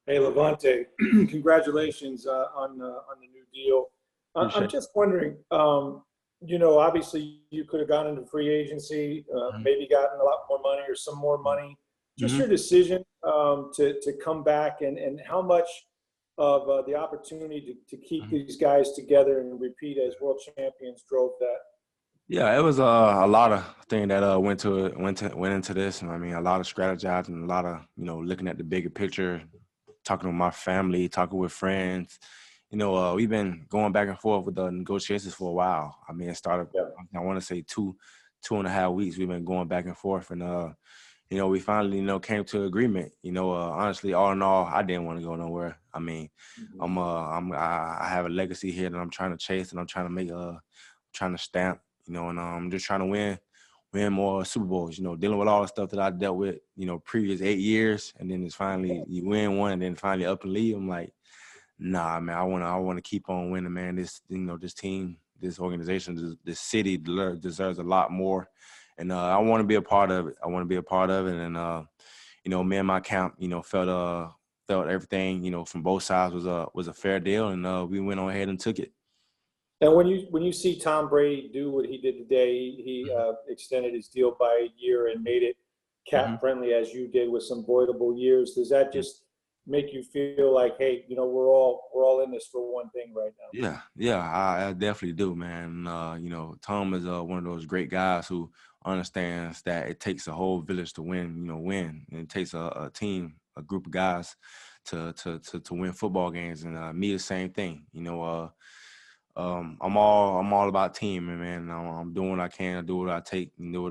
Hey, Lavonte, congratulations on the new deal. I'm Appreciate just wondering, obviously you could have gone into free agency, it. maybe gotten a lot more money or some more money. Just Hmm. your decision to come back and how much of the opportunity to keep Hmm. these guys together and repeat as world champions drove that. Yeah, it was a lot of thing that went into this. And I mean, a lot of strategizing, a lot of looking at the bigger picture, talking with my family, talking with friends. We've been going back and forth with the negotiations for a while. I mean, it started. Yeah. I want to say 2.5 weeks. We've been going back and forth, and we finally came to agreement. Honestly, all in all, I didn't want to go nowhere. I mean, Mhm. I have a legacy here that I'm trying to chase, and I'm trying to trying to stamp. And I'm just trying to win more Super Bowls. Dealing with all the stuff that I dealt with, previous 8 years, and then it's finally you win one, and then finally up and leave. I'm like, nah, man, I want to keep on winning, man. This team, this organization, this city deserves a lot more, and I want to be a part of it. I want to be a part of it, and me and my camp, felt everything, from both sides was a fair deal, and we went on ahead and took it. And when you see Tom Brady do what he did today, he extended his deal by a year and made it Mm-hmm. cap friendly as you did with some voidable years. Does that just make you feel like, hey, we're all in this for one thing right now? Yeah, I definitely do, man. Tom is one of those great guys who understands that it takes a whole village to win. And it takes a team, a group of guys to win football games. And me, the same thing. I'm all about team, and man, I'm doing what I can, I do what I take, and do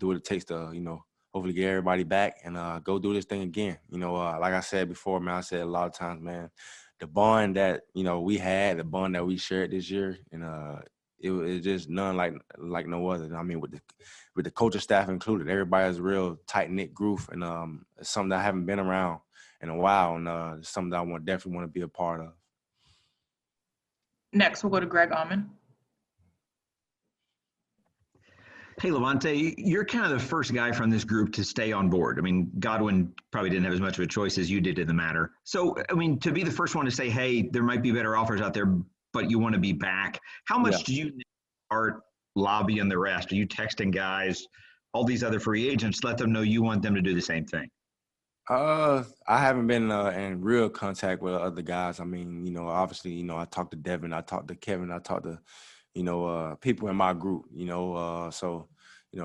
what it takes to, hopefully get everybody back and go do this thing again. Like I said before, man, I said a lot of times, man, the bond that we had, the bond that we shared this year, and it was just none like no other. I mean, with the coaching staff included, everybody's a real tight knit group, and it's something that I haven't been around in a while, and it's something that definitely want to be a part of. Next, we'll go to Greg Allman. Hey, Lavonte, you're kind of the first guy from this group to stay on board. I mean, Godwin probably didn't have as much of a choice as you did in the matter. So, I mean, to be the first one to say, hey, there might be better offers out there, but you want to be back, how Yeah. much do you start lobbying the rest? Are you texting guys, all these other free agents, let them know you want them to do the same thing? I haven't been in real contact with other guys. I mean, obviously, I talked to Devin, I talked to Kevin, I talked to, people in my group, so,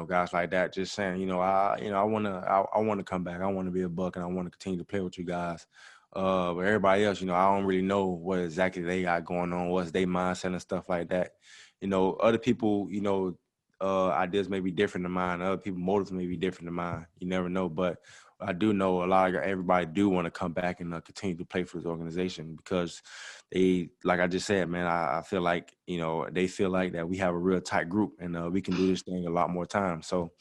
guys like that, just saying, I want to come back. I want to be a Buck, and I want to continue to play with you guys. But everybody else, I don't really know what exactly they got going on, what's their mindset and stuff like that. Other people, ideas may be different than mine. Other people motives may be different than mine. You never know, but I do know everybody do want to come back and continue to play for this organization because they, like I just said, man, I feel like, they feel like that we have a real tight group and we can do this thing a lot more time. So,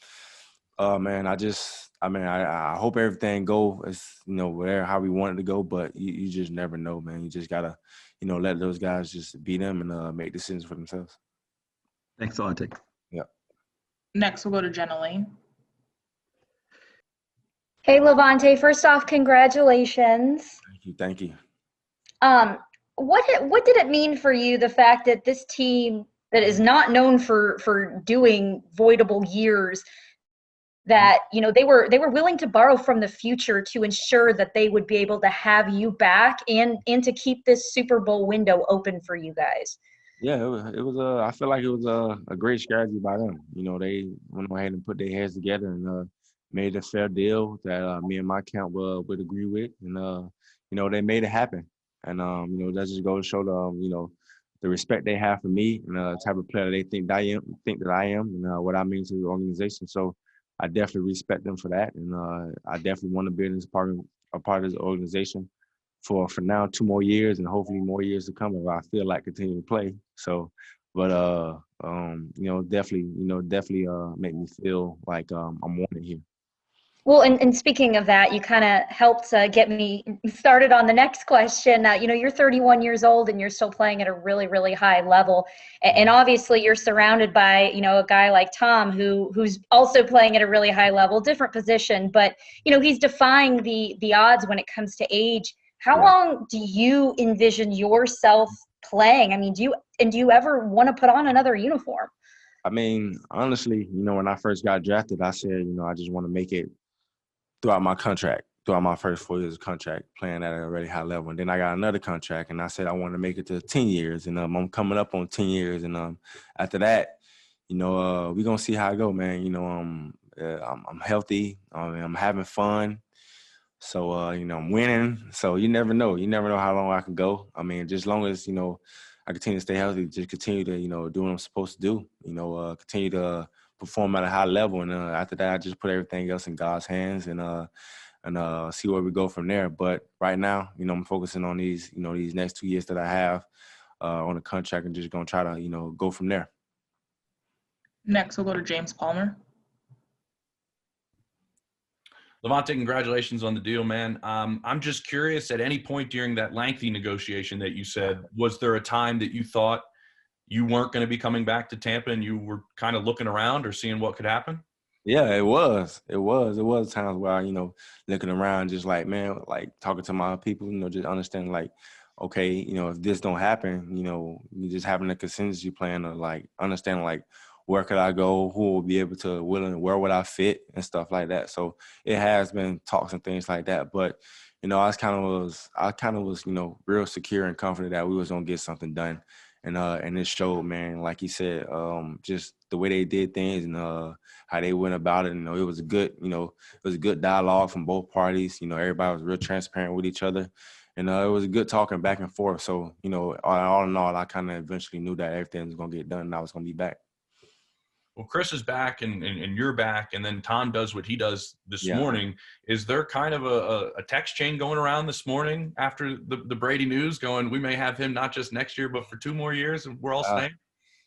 man, I hope everything go as, whatever, how we want it to go, but you just never know, man. You just gotta, let those guys just beat them and make decisions for themselves. Thanks, Lavonte. Yeah. Next, we'll go to Jenna Lane. Hey, Lavonte, first off, congratulations. Thank you. Um, what did it mean for you, the fact that this team that is not known for doing voidable years, that they were willing to borrow from the future to ensure that they would be able to have you back and to keep this Super Bowl window open for you guys? Yeah, it was I feel like it was a great strategy by them. They went ahead and put their heads together and made a fair deal that me and my camp would agree with, and they made it happen. And that just goes to show the respect they have for me and the type of player they think that I am, and what I mean to the organization. So I definitely respect them for that, and I definitely want to be a part of this organization for now 2 more years and hopefully more years to come if I feel like continuing to play. So, but definitely make me feel like I'm wanted here. Well, and speaking of that, you kind of helped get me started on the next question. You're 31 years old and you're still playing at a really, really high level. And obviously you're surrounded by, a guy like Tom who's also playing at a really high level, different position, but, he's defying the odds when it comes to age. How Yeah. long do you envision yourself playing? I mean, do you ever want to put on another uniform? I mean, honestly, when I first got drafted, I said, I just want to make it throughout my contract, throughout my first 4 years of contract, playing at a really high level. And then I got another contract, and I said I want to make it to 10 years. And I'm coming up on 10 years. And after that, we're going to see how I go, man. I'm healthy. I'm having fun. So, I'm winning. So you never know. You never know how long I can go. I mean, just as long as, I continue to stay healthy, just continue to, do what I'm supposed to do, continue to perform at a high level. And after that, I just put everything else in God's hands and see where we go from there. But right now, I'm focusing on these next 2 years that I have on the contract and just going to try to, go from there. Next, we'll go to James Palmer. Lavonte, congratulations on the deal, man. I'm just curious, at any point during that lengthy negotiation that you said, was there a time that you thought you weren't going to be coming back to Tampa and you were kind of looking around or seeing what could happen? Yeah, it was. It was times where, looking around, just like, man, like talking to my people, just understanding like, okay, if this don't happen, you just having a contingency plan of like understanding like, where could I go? Who will be able to where would I fit and stuff like that. So it has been talks and things like that. But, I kind of was, real secure and confident that we was going to get something done. And it showed, man, like he said, just the way they did things and how they went about it. It was a good dialogue from both parties. Everybody was real transparent with each other. And it was a good talking back and forth. So, all in all, I kind of eventually knew that everything was going to get done and I was going to be back. Well, Chris is back and you're back, and then Tom does what he does this morning. Is there kind of a text chain going around this morning after the Brady news going, we may have him not just next year, but for 2 more years, and we're all staying?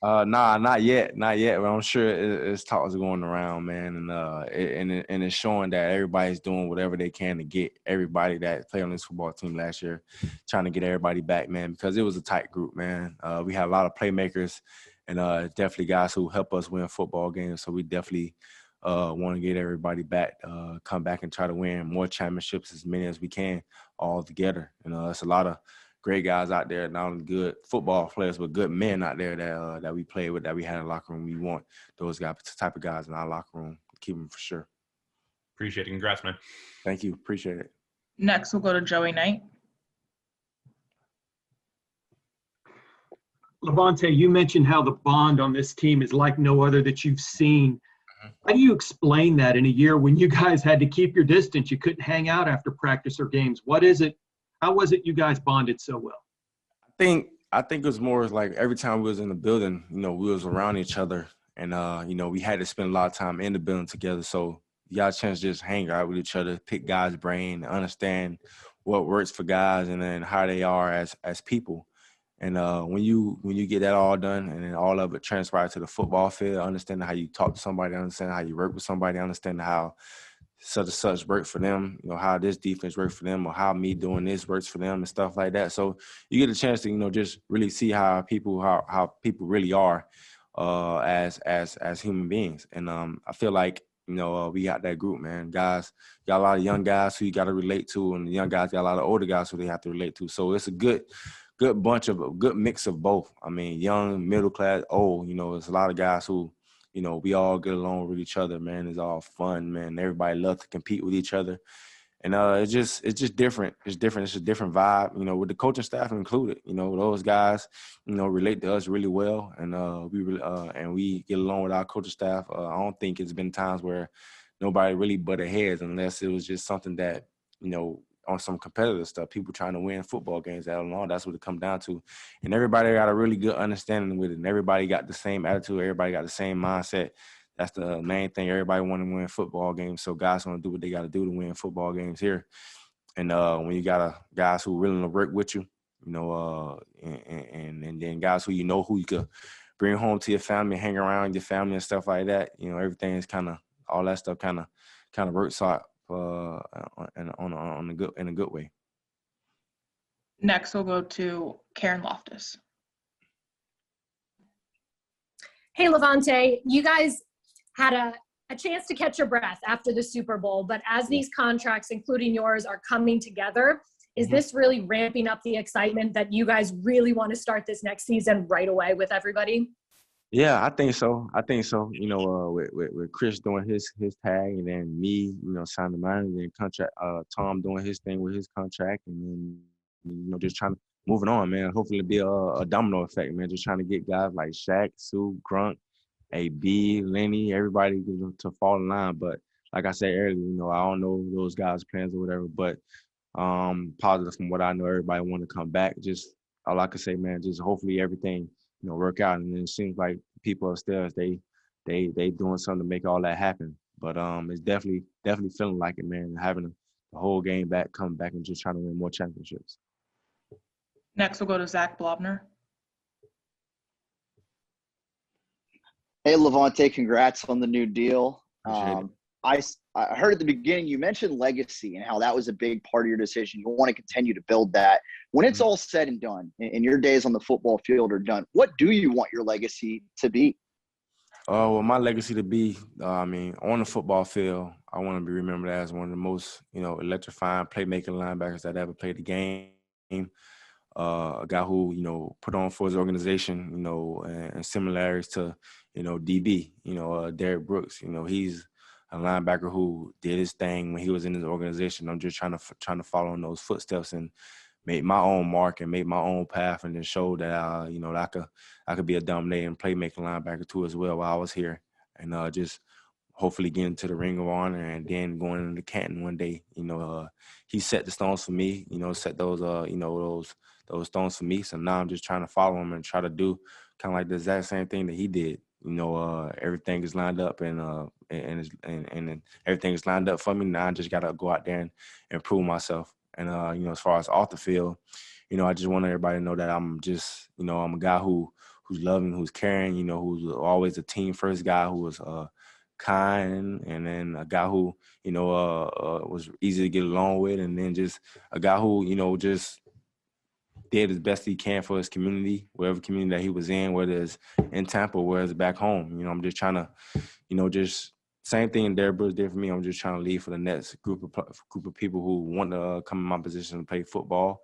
Nah, not yet. But I'm sure it's talks going around, man, and it's showing that everybody's doing whatever they can to get everybody that played on this football team last year, trying to get everybody back, man, because it was a tight group, man. We had a lot of playmakers. And definitely guys who help us win football games. So we definitely want to get everybody back, come back and try to win more championships, as many as we can, all together. It's a lot of great guys out there, not only good football players, but good men out there that we play with, that we had in the locker room. We want those guys, type of guys in our locker room. Keep them for sure. Appreciate it. Congrats, man. Thank you. Appreciate it. Next, we'll go to Joey Knight. Lavonte, you mentioned how the bond on this team is like no other that you've seen. How do you explain that in a year when you guys had to keep your distance? You couldn't hang out after practice or games. What is it? How was it you guys bonded so well? I think it was more like every time we was in the building, we was around each other. And, we had to spend a lot of time in the building together. So you got a chance to just hang out with each other, pick guys' brain, understand what works for guys and then how they are as people. And when you get that all done and then all of it transpires to the football field, understanding how you talk to somebody, understanding how you work with somebody, understanding how such and such work for them, how this defense works for them or how me doing this works for them and stuff like that. So you get a chance to, just really see how people really are as human beings. And I feel like, we got that group, man. Guys, got a lot of young guys who you got to relate to, and the young guys got a lot of older guys who they have to relate to. So it's a good mix of both. I mean, young, middle class, old, it's a lot of guys who, we all get along with each other, man. It's all fun, man. Everybody loves to compete with each other. And it's just different. It's different. It's a different vibe, with the coaching staff included. Those guys, relate to us really well. And we get along with our coaching staff. I don't think it's been times where nobody really butted heads unless it was just something that, on some competitive stuff, people trying to win football games. I don't know. That's what it comes down to. And everybody got a really good understanding with it. And everybody got the same attitude. Everybody got the same mindset. That's the main thing. Everybody want to win football games. So guys want to do what they got to do to win football games here. And when you got guys who willing to work with you, and then guys who who you could bring home to your family, hang around your family and stuff like that, everything is kind of, all that stuff kind of works out in a good way. Next, we'll go to Karen Loftus. Hey, Lavonte, you guys had a chance to catch your breath after the Super Bowl, but as these contracts, including yours, are coming together, Is this really ramping up the excitement that you guys really want to start this next season right away with everybody? Yeah, I think so. You know, with Chris doing his tag, and then me, you know, signing mine, and then contract. Tom doing his thing with his contract, and then you know, just trying to moving on, man. Hopefully, it'll be a domino effect, man. Just trying to get guys like Shaq, Sue, Grunt, AB, Lenny, everybody, you know, to fall in line. But like I said earlier, you know, I don't know those guys' plans or whatever. But positive from what I know, everybody want to come back. Just all I can say, man, just hopefully everything, you know, work out. And it seems like people upstairs, they doing something to make all that happen. But it's definitely feeling like it, man. Having the whole game back, coming back, and just trying to win more championships. Next, we'll go to Zach Blobner. Hey, Lavonte, congrats on the new deal. Appreciate it. I heard at the beginning you mentioned legacy and how that was a big part of your decision. You want to continue to build that. When it's all said and done and your days on the football field are done, what do you want your legacy to be? Well, my legacy to be, I mean, on the football field, I want to be remembered as one of the most, you know, electrifying playmaking linebackers that ever played the game. A guy who, you know, put on for his organization, you know, and similarities to, you know, DB, you know, Derrick Brooks. You know, he's a linebacker who did his thing when he was in his organization. I'm just trying to follow in those footsteps and make my own mark and make my own path, and then show that you know, that I could be a dominating playmaking linebacker too as well while I was here, and just hopefully get into the Ring of Honor and then going into Canton one day. You know, he set the stones for me. You know, set those you know, those stones for me. So now I'm just trying to follow him and try to do kind of like the exact same thing that he did. You know, everything is lined up and everything is lined up for me. Now I just gotta go out there and improve myself. And you know, as far as off the field, you know, I just want everybody to know that I'm just, you know, I'm a guy who's loving, who's caring, you know, who's always a team first guy, who was kind, and then a guy who, you know, was easy to get along with, and then just a guy who, you know, just did his best he can for his community, whatever community that he was in, whether it's in Tampa or whether it's back home. You know, I'm just trying to, you know, just same thing Derrick Brooks did for me. I'm just trying to lead for the next group of people who want to come in my position and play football,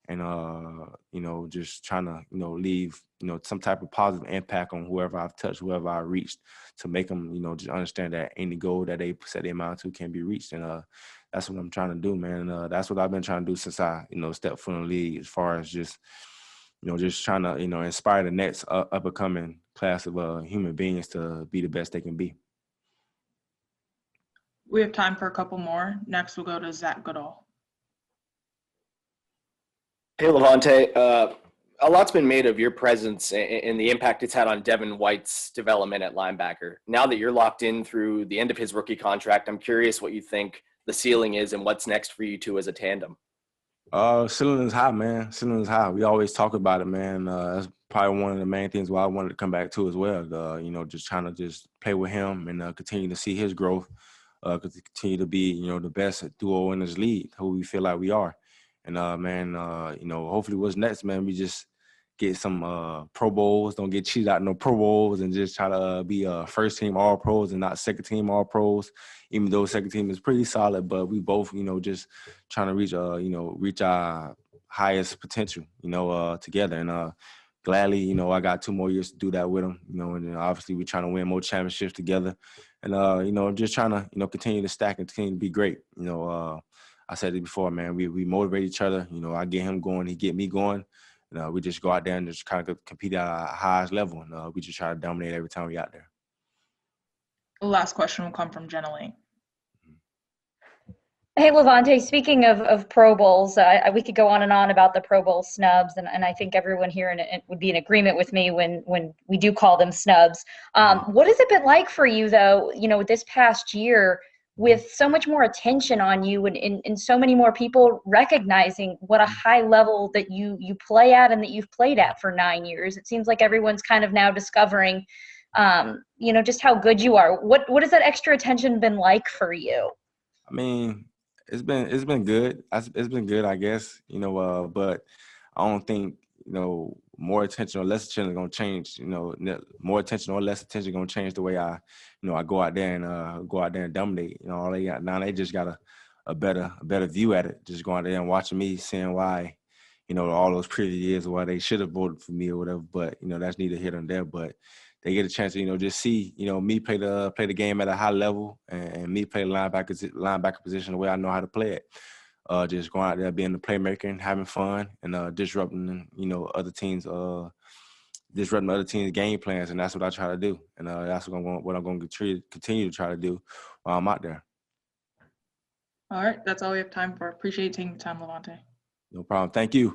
and you know, just trying to, you know, leave, you know, some type of positive impact on whoever I've touched, whoever I reached, to make them, you know, just understand that any goal that they set their mind to can be reached. And that's what I'm trying to do, man. That's what I've been trying to do since I, you know, stepped foot in the league, as far as just, you know, just trying to, you know, inspire the next up-and-coming class of human beings to be the best they can be. We have time for a couple more. Next, we'll go to Zach Goodall. Hey, Lavonte. A lot's been made of your presence and the impact it's had on Devin White's development at linebacker. Now that you're locked in through the end of his rookie contract, I'm curious what you think the ceiling is and what's next for you two as a tandem. Ceiling is high, man. Ceiling is high. We always talk about it, man. That's probably one of the main things why I wanted to come back to as well. You know, just trying to just play with him and continue to see his growth. Continue to be, you know, the best duo in this league, who we feel like we are. And, man, you know, hopefully what's next, man, we just get some Pro Bowls, don't get cheated out no Pro Bowls, and just try to be first team All Pros and not second team All Pros, even though second team is pretty solid. But we both, you know, just trying to reach, you know, reach our highest potential, you know, together. And gladly, you know, I got 2 more years to do that with him, you know, and then obviously we're trying to win more championships together. And, you know, just trying to, you know, continue to stack and continue to be great. You know, I said it before, man, we motivate each other. You know, I get him going, he get me going. And we just go out there and just kind of compete at our highest level. And we just try to dominate every time we out there. The last question will come from Jenna Lee. Hey, Lavonte, speaking of Pro Bowls, we could go on and on about the Pro Bowl snubs, and I think everyone here would be in agreement with me when we do call them snubs. What has it been like for you, though, you know, this past year, with so much more attention on you and so many more people recognizing what a high level that you play at and that you've played at for 9 years? It seems like everyone's kind of now discovering, you know, just how good you are. What has that extra attention been like for you? I mean, it's been good. It's been good, I guess, you know, but I don't think, you know, more attention or less attention is going to change, you know, more attention or less attention going to change the way I go out there and dominate. You know, all they got now, they just got a better view at it. Just going out there and watching me, seeing why, all those previous years why they should have voted for me or whatever. But that's neither here nor there. But they get a chance to just see me play the game at a high level and me play the linebacker position the way I know how to play it. Just going out there being the playmaker and having fun and disrupting other teams game plans, and that's what I try to do, and that's what I'm going to continue to try to do while I'm out there. All right, that's all we have time for. Appreciate you taking the time, Lavonte. No problem. Thank you.